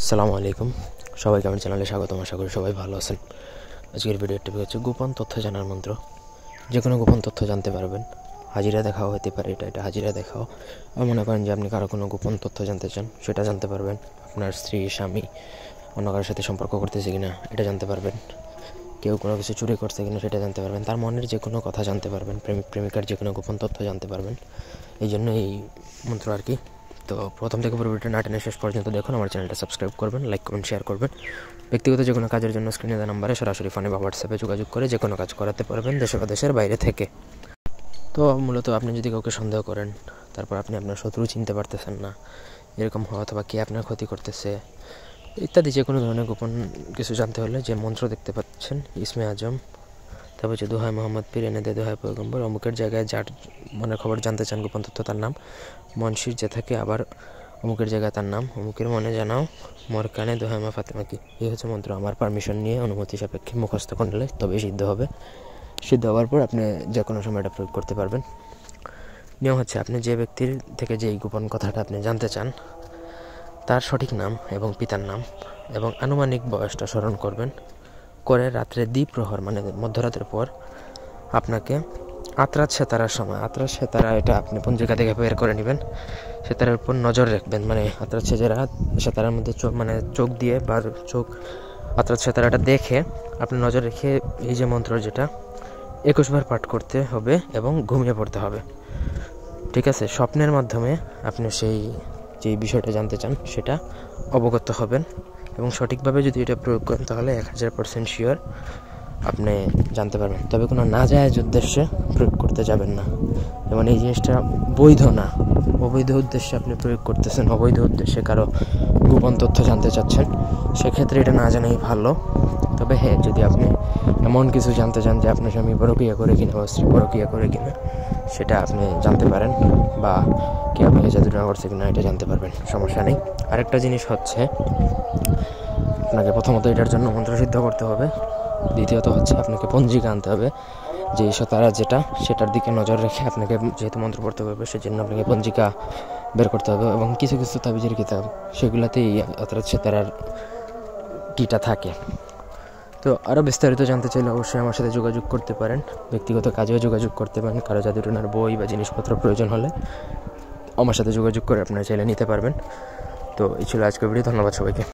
আসসালামু আলাইকুম, সবাইকে আমার চ্যানেলে স্বাগতম। আশা করি সবাই ভালো আছেন। আজকের ভিডিওর টপিক হচ্ছে গোপন তথ্য জানার মন্ত্র। যে কোনো গোপন তথ্য জানতে পারবেন। হাজিরা দেখাও হতে পারে, এটা হাজিরা দেখাও। আর মনে করেন যে আপনি কারো কোনো গোপন তথ্য জানতে চান, সেটা জানতে পারবেন। আপনার স্ত্রী, স্বামী অন্য কারোর সাথে সম্পর্ক করতেছে কিনা এটা জানতে পারবেন। কেউ কোনো কিছু চুরি করছে কিনা সেটা জানতে পারবেন। তার মনের যে কোনো কথা জানতে পারবেন। প্রেমিক প্রেমিকার যে কোনো গোপন তথ্য জানতে পারবেন। এই জন্য এই মন্ত্র আর কি। তো প্রথম থেকে পুরো ভিডিওটা না টেনে শেষ পর্যন্ত দেখুন। আমার চ্যানেলটা সাবস্ক্রাইব করবেন, লাইক করবেন, শেয়ার করবেন। ব্যক্তিগত যে কোনো কাজের জন্য স্ক্রিনে দেওয়া নাম্বারে সরাসরি ফোনে বা হোয়াটসঅ্যাপে যোগাযোগ করে যে কোনো কাজ করাতে পারবেন, দেশে বা দেশের বাইরে থেকে। তো মূলত আপনি যদি কাউকে সন্দেহ করেন, তারপর আপনি আপনার শত্রু চিনতে পারতেছেন না, এরকম হওয়া, অথবা কে আপনার ক্ষতি করতেছে ইত্যাদি যে কোনো ধরনের গোপন কিছু জানতে হলে যে মন্ত্র দেখতে পাচ্ছেন, ইসমে আজম, তারপর হচ্ছে দোহায় মোহাম্মদ পীর, এনে দে দোহায় পয়গম্বর, অমুকের জায়গায় যার মনের খবর জানতে চান গোপন তথ্য তার নাম, মনশির যে থাকে আবার অমুকের জায়গায় তার নাম, অমুকের মনে জানাও, মর কানে দোহায় মা ফাতেমা কি। এই হচ্ছে মন্ত্র। আমার পারমিশন নিয়ে অনুমতি সাপেক্ষে মুখস্থ করলে তবে সিদ্ধ হবে। সিদ্ধ হওয়ার পর আপনি যে কোনো সময় এটা প্রয়োগ করতে পারবেন। নিয়ম হচ্ছে, আপনি যে ব্যক্তির থেকে যে গোপন কথাটা আপনি জানতে চান তার সঠিক নাম এবং পিতার নাম এবং আনুমানিক বয়সটা স্মরণ করবেন। করে রাত্রে দ্বিপ্রহর মানে মধ্যরাতের পর আপনাকে আতরাত সেতারার সময়, আতরাত সেতারা এটা আপনি পঞ্জিকা থেকে বের করে নেবেন। সেতারার উপর নজর রাখবেন, মানে আতরাত সেতারার মধ্যে চোখ দিয়ে বা চোখ আতরাত সেতারাটা দেখে আপনি নজর রেখে এই যে মন্ত্র যেটা 21 বার পাঠ করতে হবে এবং ঘুমিয়ে পড়তে হবে। ঠিক আছে? স্বপ্নের মাধ্যমে আপনি সেই যেই বিষয়টা জানতে চান সেটা অবগত হবেন এবং সঠিকভাবে যদি এটা প্রয়োগ করেন তাহলে 1000% শিওর আপনি জানতে পারবেন। তবে কোনো নাজায়েজ উদ্দেশ্যে প্রয়োগ করতে যাবেন না। যেমন এই জিনিসটা বৈধ না, অবৈধ উদ্দেশ্যে আপনি প্রয়োগ করতেছেন, অবৈধ উদ্দেশ্যে কারো গোপন তথ্য জানতে চাচ্ছেন, সেক্ষেত্রে এটা না জানাই ভালো। তবে হ্যাঁ, যদি আপনি এমন কিছু জানতে চান যে আপনার স্বামী পরকীয়া করে কিনা বা স্ত্রী পরকীয়া করে কিনা সেটা আপনি জানতে পারেন, বা কে আপনাকে জাদুটনা করছে কিনা এটা জানতে পারবেন, সমস্যা নেই। আরেকটা জিনিস হচ্ছে, আপনাকে প্রথমত এটার জন্য মন্ত্র সিদ্ধ করতে হবে। দ্বিতীয়ত হচ্ছে আপনাকে পঞ্জিকা আনতে হবে, যে সেতারা যেটা সেটার দিকে নজর রেখে আপনাকে যেহেতু মন্ত্র পড়তে হবে সেজন্য আপনাকে পঞ্জিকা বের করতে হবে। এবং কিছু কিছু তাবিজের কিতাব সেগুলোতেই অর্থাৎ সেতারার কিটা থাকে। তো আরও বিস্তারিত জানতে চাইলে অবশ্যই আমার সাথে যোগাযোগ করতে পারেন, ব্যক্তিগত কাজেও যোগাযোগ করতে পারেন। কারো জাদুটনার বই বা জিনিসপত্র প্রয়োজন হলে আমার সাথে যোগাযোগ করে আপনারা চাইলে নিতে পারবেন। তো এই ছিল আজকের ভিডিও। ধন্যবাদ সবাইকে।